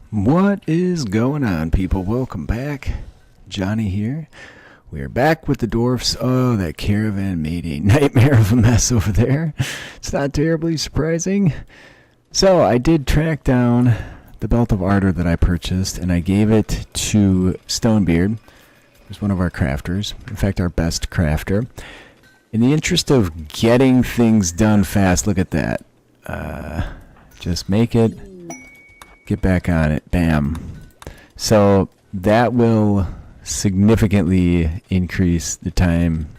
What is going on, people? Welcome back. Johnny here. We are back with the Dwarfs. Oh, that caravan made a nightmare of a mess over there. It's not terribly surprising. So I did track down the Belt of Ardor that I purchased, and I gave it to Stonebeard, who's one of our crafters. In fact, our best crafter. In the interest of getting things done fast, look at that. Just make it. Get back on it. Bam. So that will significantly increase the time,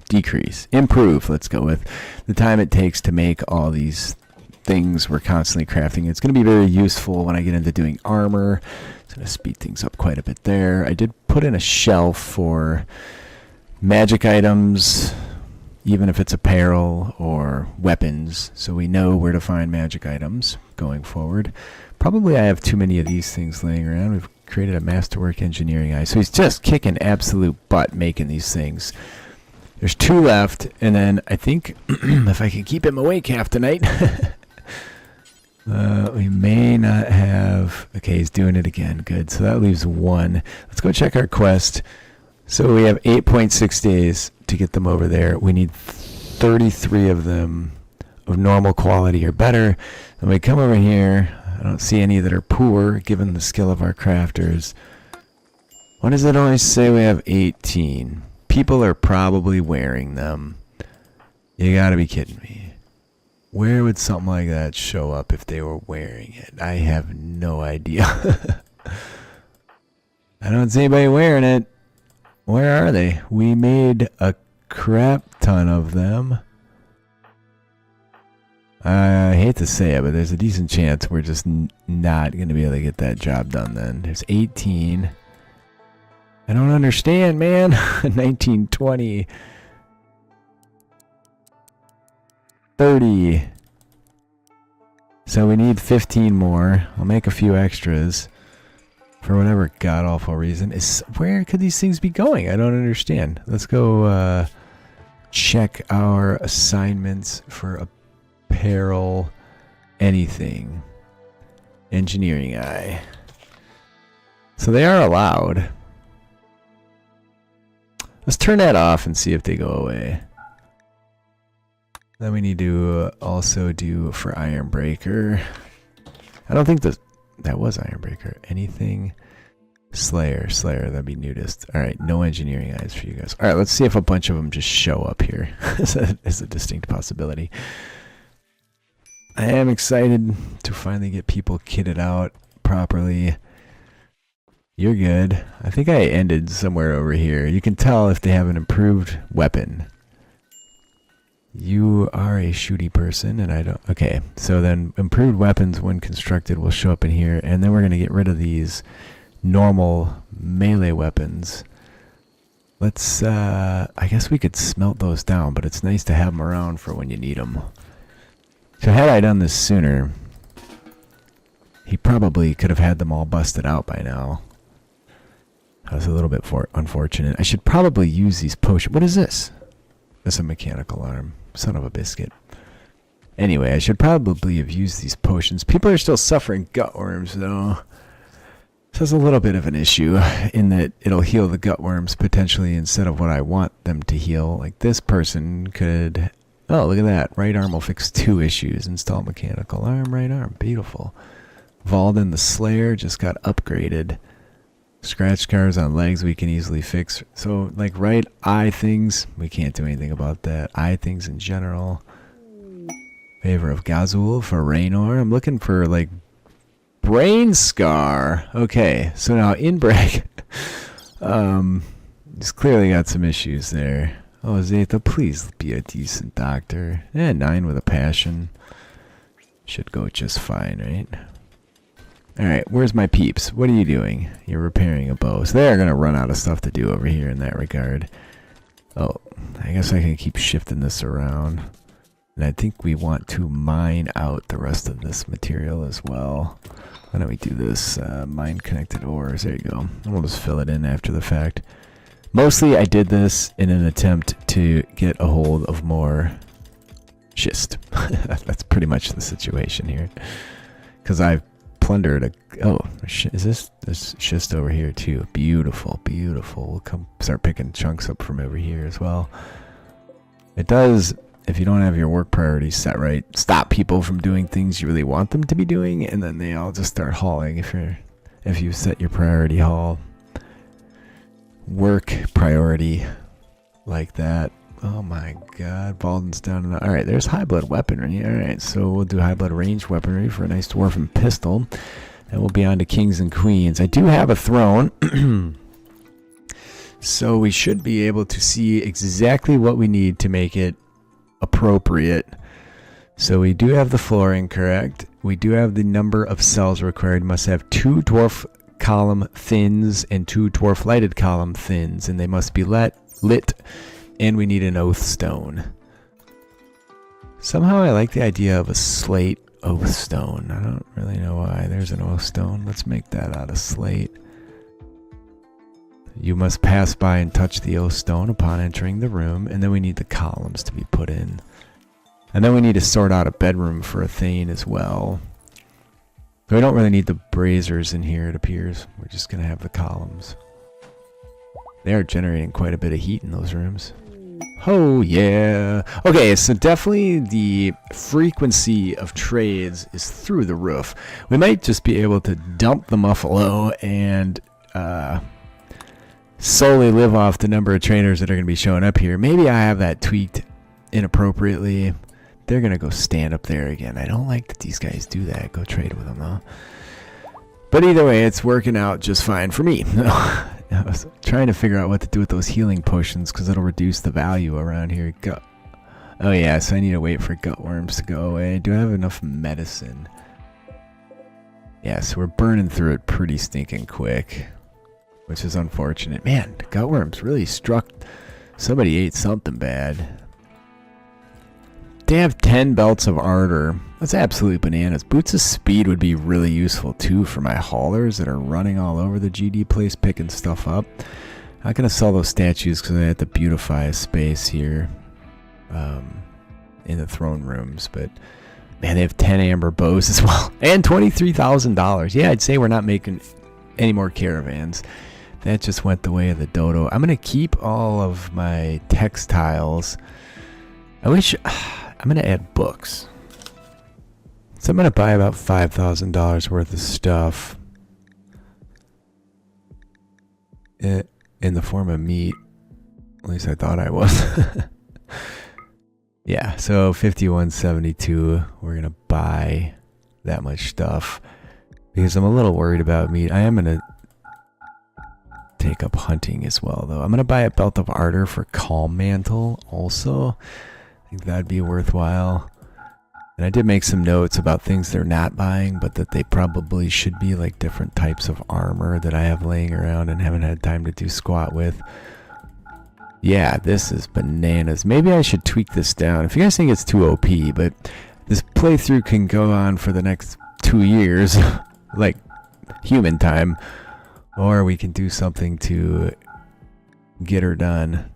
decrease, improve, let's go with, the time it takes to make all these things we're constantly crafting. It's going to be very useful when I get into doing armor. It's going to speed things up quite a bit there. I did put in a shelf for magic items, even if it's apparel or weapons, so we know where to find magic items going forward. Probably I have too many of these things laying around. We've created a masterwork engineering eye. So he's just kicking absolute butt making these things. There's 2 left, and then I think if I can keep him awake half the night, we may not have... Okay, he's doing it again. Good. So that leaves 1. Let's go check our quest. So we have 8.6 days to get them over there. We need 33 of them of normal quality or better. And we come over here. I don't see any that are poor, given the skill of our crafters. What does it always say? We have 18. People are probably wearing them. You gotta be kidding me. Where would something like that show up if they were wearing it? I have no idea. I don't see anybody wearing it. Where are they? We made a crap ton of them. I hate to say it, but there's a decent chance we're just not going to be able to get that job done then. There's 18. I don't understand, man. 19, 20. 30. So we need 15 more. I'll make a few extras. For whatever god-awful reason. Where could these things be going? I don't understand. Let's go check our assignments for apparel, anything. Engineering eye. So they are allowed. Let's turn that off and see if they go away. Then we need to also do for Ironbreaker. I don't think that was Ironbreaker. Anything? Slayer, that'd be nudist. Alright, no engineering eyes for you guys. Alright, let's see if a bunch of them just show up here. It's a distinct possibility. I am excited to finally get people kitted out properly. You're good. I think I ended somewhere over here. You can tell if they have an improved weapon. You are a shooty person, and I don't... Okay, so then improved weapons when constructed will show up in here, and then we're going to get rid of these normal melee weapons. Let's, I guess we could smelt those down, but it's nice to have them around for when you need them. So had I done this sooner, he probably could have had them all busted out by now. That was a little bit unfortunate. I should probably use these potions. What is this? That's a mechanical arm. Son of a biscuit. Anyway, I should probably have used these potions. People are still suffering gutworms, though. So it's a little bit of an issue in that it'll heal the gutworms potentially instead of what I want them to heal. Like this person could... Oh, look at that. Right arm will fix 2 issues. Install mechanical arm, right arm. Beautiful. Valden the Slayer just got upgraded. Scratch scars on legs we can easily fix. So, like, right eye things, we can't do anything about that. Eye things in general. Favor of Gazul for Raynor. I'm looking for, like, brain scar. Okay, so now inbreak. He's clearly got some issues there. Oh, Zeta, please be a decent doctor. 9 with a passion. Should go just fine, right? Alright, where's my peeps? What are you doing? You're repairing a bow. So they're going to run out of stuff to do over here in that regard. Oh, I guess I can keep shifting this around. And I think we want to mine out the rest of this material as well. Why don't we do this? Mine connected ores. There you go. And we'll just fill it in after the fact. Mostly I did this in an attempt to get a hold of more schist. That's pretty much the situation here. Because I've plunder to... Oh, is this schist over here too? Beautiful, beautiful. We'll come start picking chunks up from over here as well. It does, if you don't have your work priorities set right, stop people from doing things you really want them to be doing, and then they all just start hauling if you set your priority haul work priority like that. Oh my god, Balden's down. Alright, there's high blood weaponry. Alright, so we'll do high blood ranged weaponry for a nice dwarven pistol. And we'll be on to kings and queens. I do have a throne. So we should be able to see exactly what we need to make it appropriate. So we do have the flooring correct. We do have the number of cells required. We must have 2 dwarf column thins and 2 dwarf lighted column thins. And they must be lit. And we need an oath stone. Somehow I like the idea of a slate oath stone. I don't really know why. There's an oath stone. Let's make that out of slate. You must pass by and touch the oath stone upon entering the room. And then we need the columns to be put in. And then we need to sort out a bedroom for a Thane as well. So we don't really need the braziers in here, it appears. We're just going to have the columns. They are generating quite a bit of heat in those rooms. Oh yeah. Okay, so definitely the frequency of trades is through the roof. We might just be able to dump the Muffalo and solely live off the number of trainers that are going to be showing up here. Maybe I have that tweaked inappropriately. They're going to go stand up there again. I don't like that these guys do that. Go trade with them though. But either way, it's working out just fine for me. I was trying to figure out what to do with those healing potions because it'll reduce the value around here. Oh yeah, so I need to wait for gut worms to go away. Do I have enough medicine? Yeah, so we're burning through it pretty stinking quick, which is unfortunate. Man, the gut worms really struck. Somebody ate something bad. They have 10 belts of ardor. That's absolutely bananas. Boots of speed would be really useful too for my haulers that are running all over the GD place picking stuff up. I'm not going to sell those statues because I have to beautify a space here in the throne rooms. But man, they have 10 amber bows as well. And $23,000. Yeah, I'd say we're not making any more caravans. That just went the way of the dodo. I'm going to keep all of my textiles. I wish... I'm going to add books. So I'm going to buy about $5,000 worth of stuff in the form of meat. At least I thought I was. Yeah, so 5172. We're going to buy that much stuff because I'm a little worried about meat. I am going to take up hunting as well, though. I'm going to buy a belt of ardor for Calm Mantle also. I think that'd be worthwhile. And I did make some notes about things they're not buying, but that they probably should be like different types of armor that I have laying around and haven't had time to do squat with. Yeah, this is bananas. Maybe I should tweak this down. If you guys think it's too OP, but this playthrough can go on for the next 2 years, like human time, or we can do something to get her done.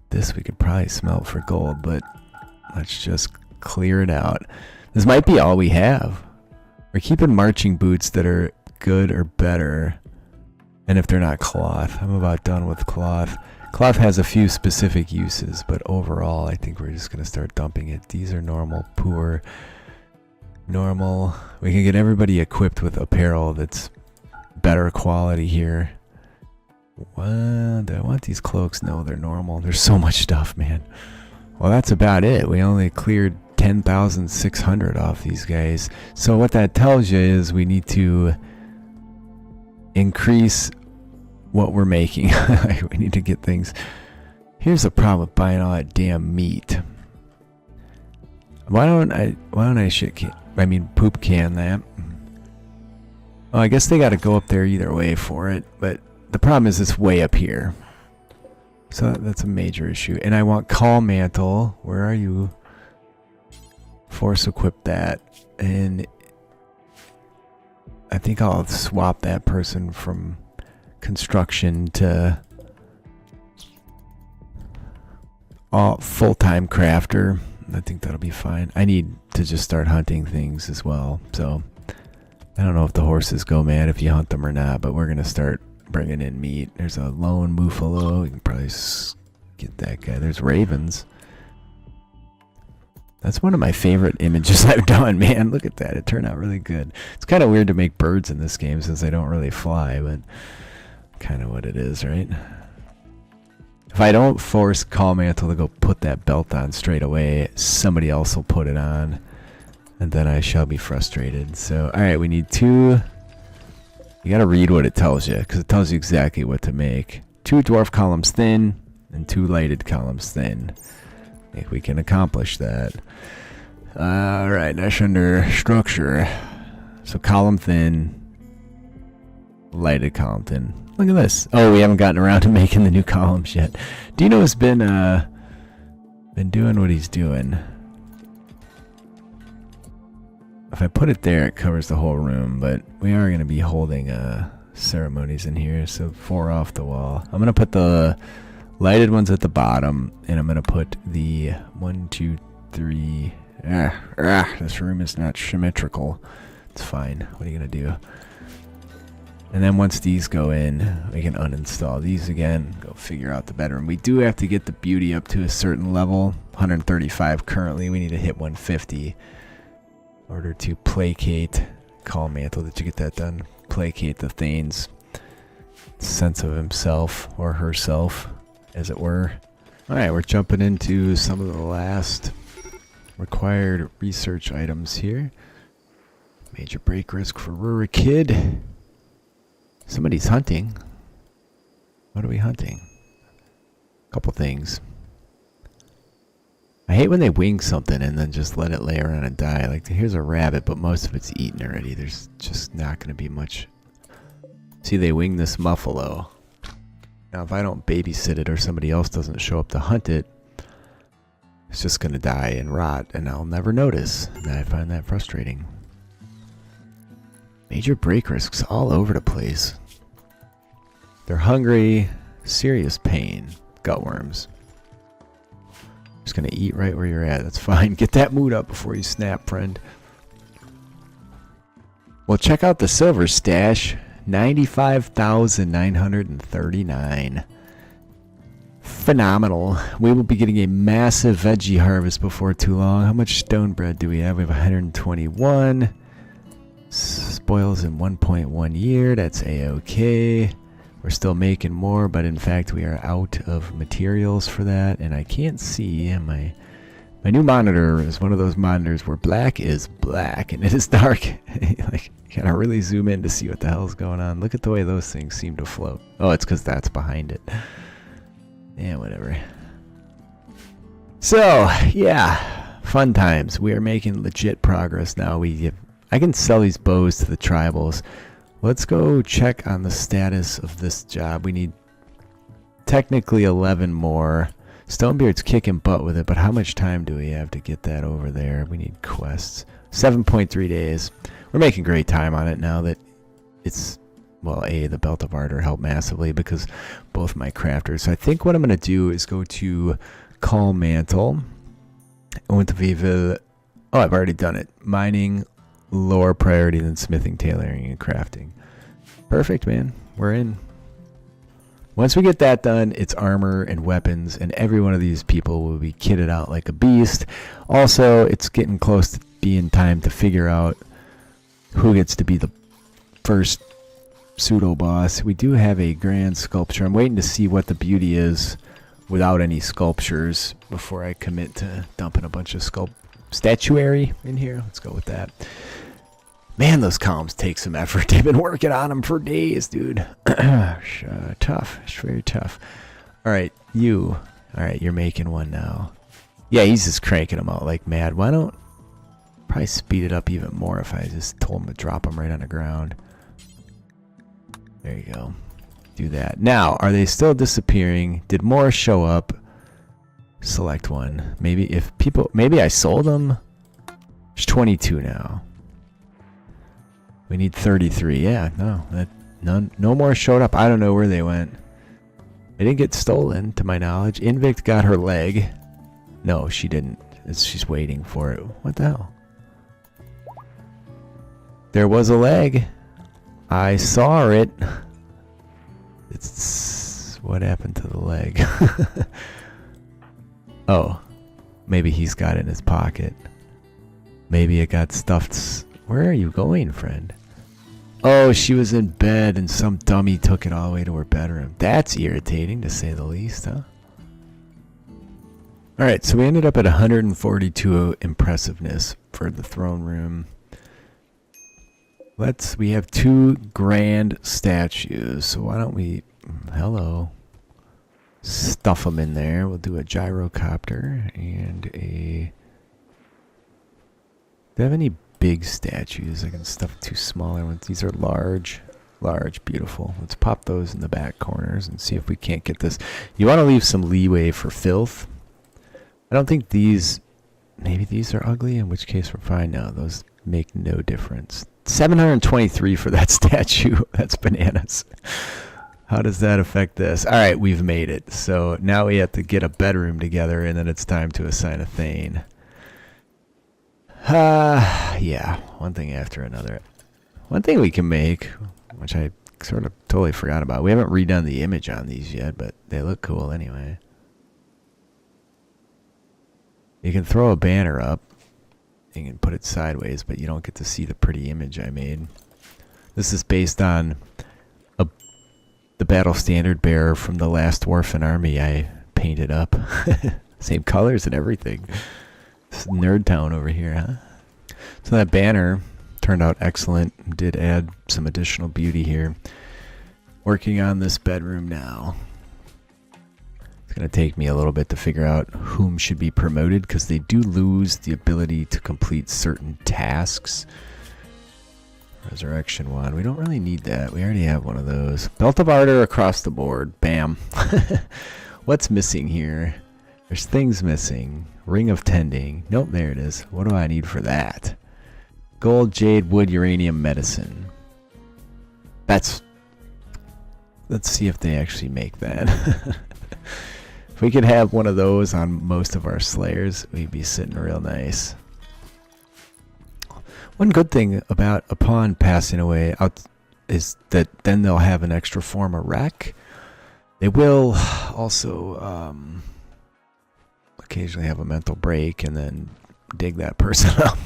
This we could probably smelt for gold, but let's just clear it out. This might be all we have. We're keeping marching boots that are good or better. And if they're not cloth. I'm about done with cloth. Cloth has a few specific uses, but overall I think we're just going to start dumping it. These are normal, poor, normal. We can get everybody equipped with apparel that's better quality here. What? Do I want these cloaks? No, they're normal. There's so much stuff, man. Well, that's about it. We only cleared 10,600 off these guys. So what that tells you is we need to increase what we're making. We need to get things. Here's the problem with buying all that damn meat. Why don't I poop can that? Well, I guess they got to go up there either way for it, but the problem is it's way up here. So that's a major issue. And I want Call Mantle. Where are you? Force equip that. And I think I'll swap that person from construction to full-time crafter. I think that'll be fine. I need to just start hunting things as well. So I don't know if the horses go mad if you hunt them or not, but we're going to start bringing in meat. There's a lone buffalo. You can probably get that guy. There's ravens. That's one of my favorite images I've done, man. Look at that. It turned out really good. It's kind of weird to make birds in this game since they don't really fly, but kind of what it is, right? If I don't force Call Mantle to go put that belt on straight away, somebody else will put it on, and then I shall be frustrated. So, alright, we need 2... You gotta read what it tells you, because it tells you exactly what to make. 2 dwarf columns thin, and 2 lighted columns thin. I think we can accomplish that. Alright, dash under structure. So column thin, lighted column thin. Look at this. Oh, we haven't gotten around to making the new columns yet. Dino's been doing what he's doing. If I put it there, it covers the whole room, but we are going to be holding ceremonies in here, so 4 off the wall. I'm going to put the lighted ones at the bottom, and I'm going to put the 1, 2, 3... this room is not symmetrical. It's fine. What are you going to do? And then once these go in, we can uninstall these again, go figure out the bedroom. We do have to get the beauty up to a certain level, 135 currently. We need to hit 150 in order to placate Call Mantle. Did you get that done? Placate the Thane's sense of himself or herself, as it were. Alright, we're jumping into some of the last required research items here. Major break risk for Rura Kid. Somebody's hunting. What are we hunting? A couple things. I hate when they wing something and then just let it lay around and die. Like, here's a rabbit, but most of it's eaten already. There's just not going to be much. See, they wing this muffalo. Now, if I don't babysit it or somebody else doesn't show up to hunt it, it's just going to die and rot, and I'll never notice. And I find that frustrating. Major break risks all over the place. They're hungry, serious pain, gutworms. Just gonna eat right where you're at. That's fine. Get that mood up before you snap, friend. Well, check out the silver stash. 95,939. Phenomenal. We will be getting a massive veggie harvest before too long. How much stone bread do we have? We have 121. Spoils in 1.1 year. That's a-okay. We're still making more, but in fact we are out of materials for that, and I can't see. My new monitor is one of those monitors where black is black and it is dark. Like, you gotta really zoom in to see what the hell's going on. Look at the way those things seem to float. Oh, it's because that's behind it. Yeah, whatever. So, yeah, fun times. We are making legit progress now. I can sell these bows to the tribals. Let's go check on the status of this job. We need technically 11 more. Stonebeard's kicking butt with it, but how much time do we have to get that over there? We need quests. 7.3 days. We're making great time on it now that it's, well, the Belt of Ardor helped massively because both my crafters. So I think what I'm going to do is go to Call Mantle. Oh, I've already done it. Mining, lower priority than smithing, tailoring, and crafting. Perfect, man. We're in. Once we get that done, it's armor and weapons, and every one of these people will be kitted out like a beast. Also, it's getting close to being time to figure out who gets to be the first pseudo-boss. We do have a grand sculpture. I'm waiting to see what the beauty is without any sculptures before I commit to dumping a bunch of statuary in here. Let's go with that. Man, those columns take some effort. They've been working on them for days, dude. Tough. It's very tough. All right, you. All right, you're making one now. Yeah, he's just cranking them out like mad. Why don't probably speed it up even more if I just told him to drop them right on the ground. There you go. Do that. Now, are they still disappearing? Did more show up? Select one. Maybe I sold them. There's 22 now. We need 33. Yeah, no more showed up. I don't know where they went. They didn't get stolen, to my knowledge. Invict got her leg. No, she didn't. She's waiting for it. What the hell? There was a leg. I saw it. It's what happened to the leg? Oh, maybe he's got it in his pocket. Maybe it got stuffed. Where are you going, friend? Oh, she was in bed and some dummy took it all the way to her bedroom. That's irritating, to say the least, huh? Alright, so we ended up at 142 impressiveness for the throne room. We have 2 grand statues, so why don't we, hello, stuff them in there. We'll do a gyrocopter and a, do I have any big statues? I can stuff 2 smaller ones. These are large, beautiful. Let's pop those in the back corners and see if we can't get this. You want to leave some leeway for filth. I don't think these, maybe these are ugly, in which case we're fine. No, those make no difference. 723 for that statue. That's bananas. How does that affect this? All right, we've made it. So now we have to get a bedroom together, and then it's time to assign a Thane. Yeah, one thing after another. One thing we can make, which I sort of totally forgot about. We haven't redone the image on these yet, but they look cool anyway. You can throw a banner up. You can put it sideways, but you don't get to see the pretty image I made. This is based on the battle standard bearer from the last Dwarf army I painted up. Same colors and everything. It's Nerd Town over here, huh? So that banner turned out excellent. Did add some additional beauty here. Working on this bedroom now. It's going to take me a little bit to figure out whom should be promoted, because they do lose the ability to complete certain tasks. Resurrection 1. We don't really need that. We already have one of those. Belt of Ardor across the board. Bam. What's missing here? There's things missing. Ring of Tending. Nope, there it is. What do I need for that? Gold, jade, wood, uranium, medicine. Let's see if they actually make that. If we could have one of those on most of our slayers, we'd be sitting real nice. One good thing about a pawn passing away out is that then they'll have an extra form of wreck. They will also occasionally have a mental break and then dig that person up.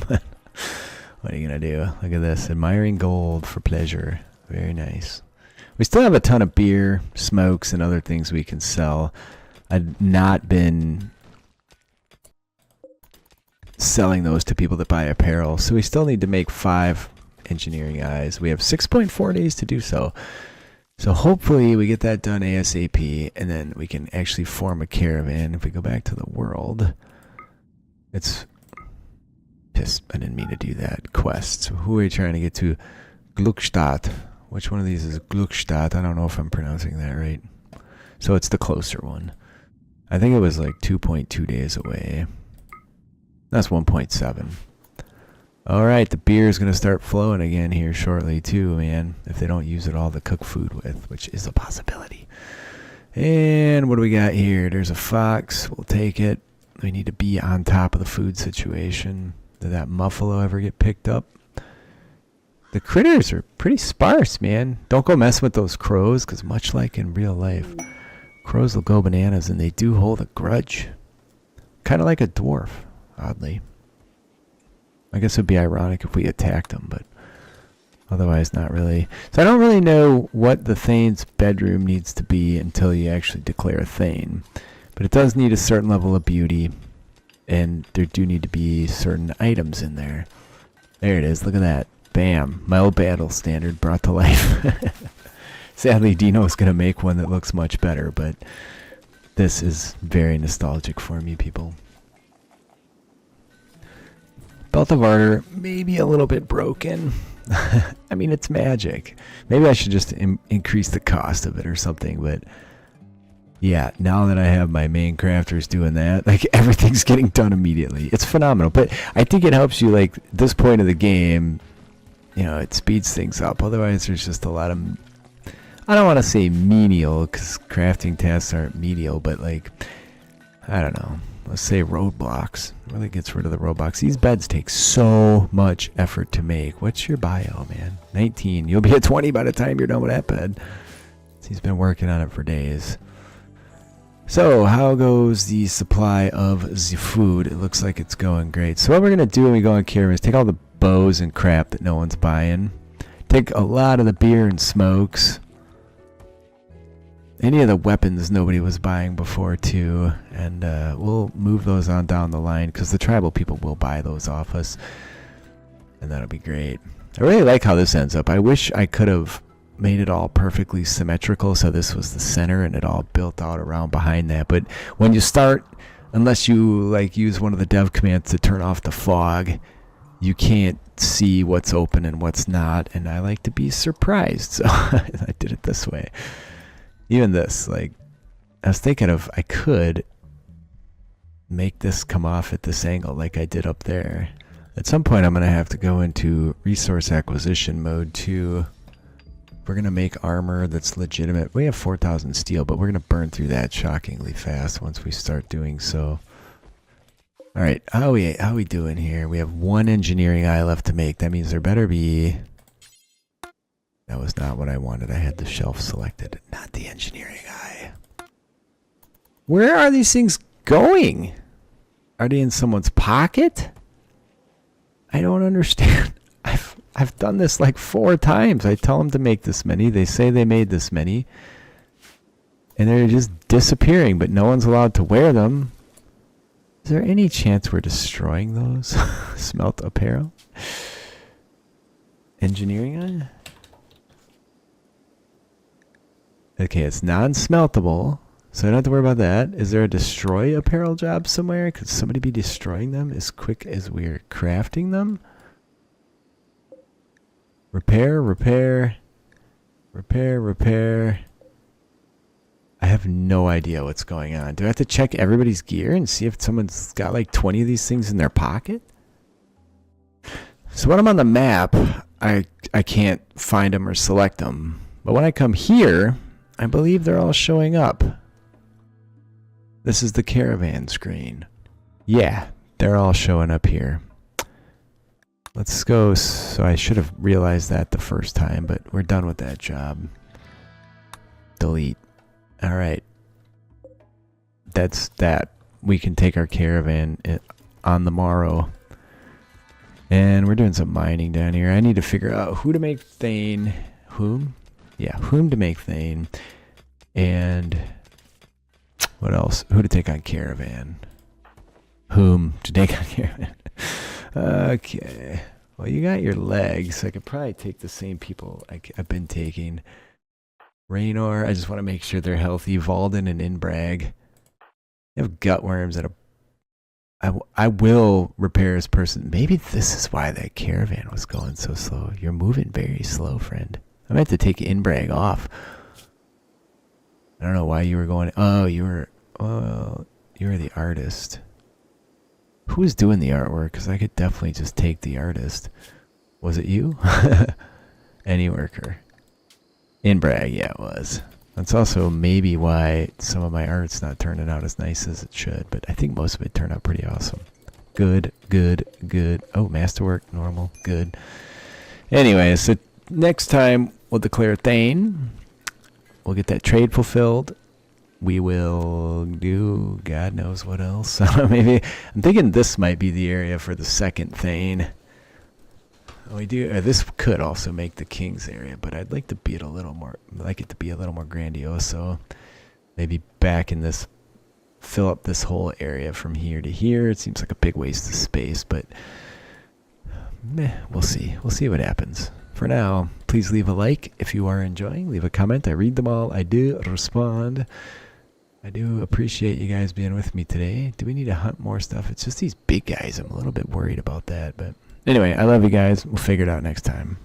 What are you going to do? Look at this. Admiring gold for pleasure. Very nice. We still have a ton of beer, smokes, and other things we can sell. I've not been selling those to people that buy apparel, so we still need to make 5 engineering eyes. We have 6.4 days to do so. So hopefully we get that done ASAP, and then we can actually form a caravan. If we go back to the world, it's piss. I didn't mean to do that. Quest. So who are we trying to get to? Gluckstadt. Which one of these is Gluckstadt? I don't know if I'm pronouncing that right. So it's the closer one. I think it was like 2.2 days away. That's 1.7. Alright, the beer is going to start flowing again here shortly too, man. If they don't use it all to cook food with, which is a possibility. And what do we got here? There's a fox. We'll take it. We need to be on top of the food situation. Did that muffalo ever get picked up? The critters are pretty sparse, man. Don't go messing with those crows, because much like in real life, crows will go bananas, and they do hold a grudge. Kind of like a dwarf, oddly. I guess it would be ironic if we attacked them, but otherwise not really. So I don't really know what the Thane's bedroom needs to be until you actually declare a Thane. But it does need a certain level of beauty, and there do need to be certain items in there. There it is. Look at that. Bam. My old battle standard brought to life. Sadly, Dino's going to make one that looks much better, but this is very nostalgic for me, people. Belt of Ardor, maybe a little bit broken. I mean, it's magic. Maybe I should just increase the cost of it or something, but yeah, now that I have my main crafters doing that, like, everything's getting done immediately. It's phenomenal, but I think it helps you, like, this point of the game, you know, it speeds things up. Otherwise, there's just a lot of, I don't want to say menial, because crafting tasks aren't menial, but, like, I don't know. let's say roadblocks. Really gets rid of the roadblocks. These beds take so much effort to make. What's your bio, man? 19. You'll be at 20 by the time you're done with that bed. He's been working on it for days. So, how goes the supply of the food? It looks like it's going great. So what we're going to do when we go on Caravan is take all the bows and crap that no one's buying. Take a lot of the beer and smokes. Any of the weapons nobody was buying before too. And we'll move those on down the line because the tribal people will buy those off us. And that'll be great. I really like how this ends up. I wish I could have made it all perfectly symmetrical so this was the center and it all built out around behind that. But when you start, unless you like use one of the dev commands to turn off the fog, you can't see what's open and what's not, and I like to be surprised, so I did it this way. Even this, like, I was thinking of, I could make this come off at this angle like I did up there. At some point I'm going to have to go into resource acquisition mode too. We're going to make armor that's legitimate. We have 4,000 steel, but we're going to burn through that shockingly fast once we start doing so. Alright, how we doing here? We have one engineering eye left to make. That means there better be... That was not what I wanted. I had the shelf selected, not the engineering eye. Where are these things going? Are they in someone's pocket? I don't understand. I've done this like 4 times. I tell them to make this many. They say they made this many. And they're just disappearing, but no one's allowed to wear them. Is there any chance we're destroying those? Smelt apparel? Engineering eye? Okay, it's non-smeltable, so I don't have to worry about that. Is there a destroy apparel job somewhere? Could somebody be destroying them as quick as we're crafting them? Repair, repair, repair, repair. I have no idea what's going on. Do I have to check everybody's gear and see if someone's got like 20 of these things in their pocket? So when I'm on the map, I can't find them or select them. But when I come here, I believe they're all showing up. This is the caravan screen. Yeah, they're all showing up here. Let's go. So I should have realized that the first time, but we're done with that job. Delete. All right. That's that. We can take our caravan on the morrow. And we're doing some mining down here. I need to figure out who to make Thane. Whom? Yeah, whom to make Thane. And what else? Who to take on caravan. Whom to take on caravan. Okay. Well, you got your legs. I could probably take the same people I've been taking. Raynor, I just want to make sure they're healthy. Valden and Inbrag. You have gutworms and I will repair his person. Maybe this is why that caravan was going so slow. You're moving very slow, friend. I might have to take Inbrag off. I don't know why you were going. Oh, you were the artist. Who was doing the artwork? Because I could definitely just take the artist. Was it you? Any worker. Inbrag, yeah, it was. That's also maybe why some of my art's not turning out as nice as it should, but I think most of it turned out pretty awesome. Good, good, good. Oh, masterwork, normal, good. Anyway, so next time we'll declare Thane. We'll get that trade fulfilled. We will do God knows what else. Maybe I'm thinking this might be the area for the second Thane. We do. This could also make the King's area, but I'd like to be it a little more. Like it to be a little more grandiose. So maybe back in this, fill up this whole area from here to here. It seems like a big waste of space, but we'll see. We'll see what happens. For now, please leave a like if you are enjoying. Leave a comment. I read them all. I do respond. I do appreciate you guys being with me today. Do we need to hunt more stuff? It's just these big guys. I'm a little bit worried about that, but anyway, I love you guys. We'll figure it out next time.